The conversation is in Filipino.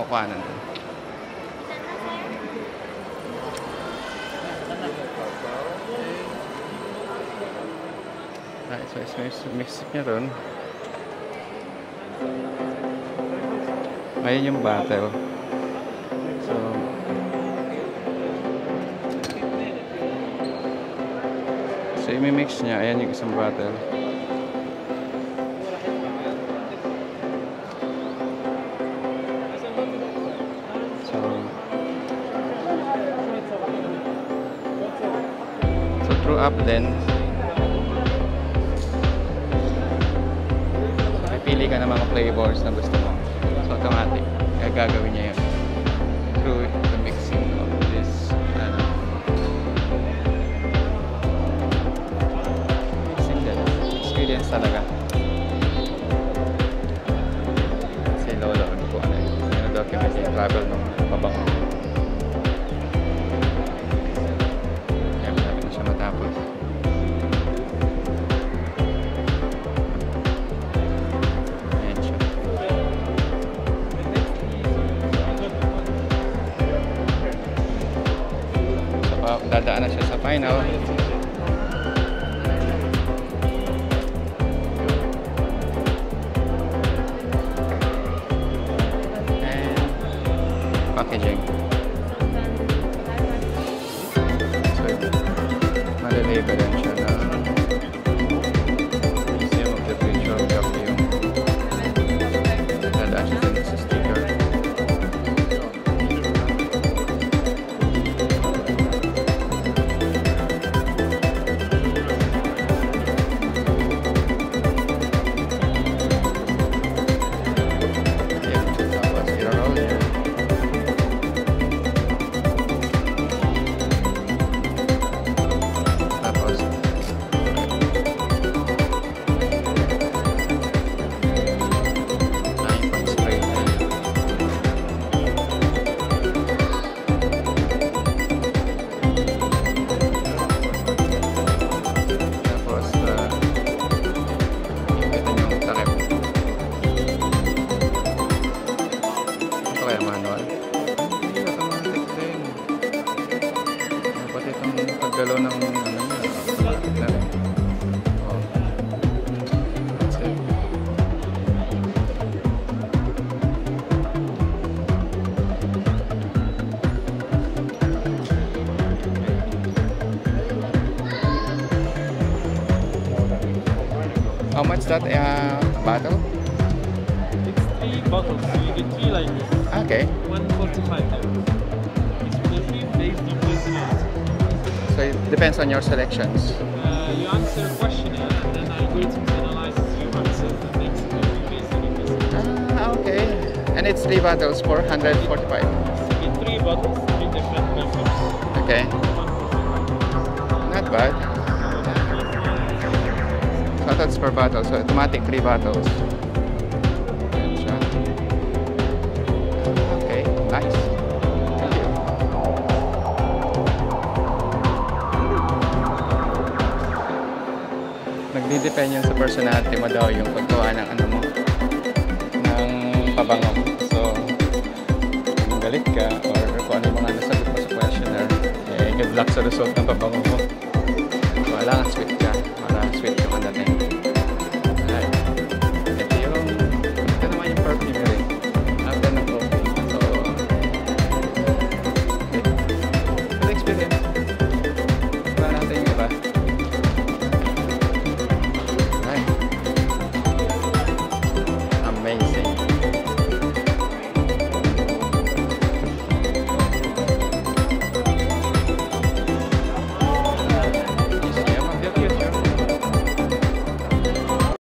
kukuhanan doon. So mix niya ron. Ayun yung bottle. So imi-mix niya. Ayan yung isang bottle. So through up then, pili ka ng mga flavors na gusto mo. So automatic, kaya gagawin niya yun through the mixing of this mixing din. Experience talaga. Kasi lolo ko document yung travel ng pabango. Kaya malapit na siya matapos. Dadaan na siya sa final. And packaging. So, malilabel yan siya na Museum of the Future of yung dadaan siya din sa sticker. Paggalaw ng ano niya, automatic na rin. Oh. That's it. How much that bottle? It's 3 bottles, so you get 3 like this. Okay. 145 there. It's for the 3 based on personality. So it depends on your selections. You answer a questionnaire and then algorithm analyzes your answer and makes it based on your personality. Okay. And it's 3 bottles for 145. You get 3 bottles, 3 different perfumes. Okay. Not bad. So that's per bottle. So automatic 3 bottles. Okay, nice. Nagdi-depend yun sa personality mo daw yung paggawa ng ano mo, ng pabango. So, kung galit ka or kung ano mga nasagot mo sa questionnaire, good luck sa result ng pabango mo.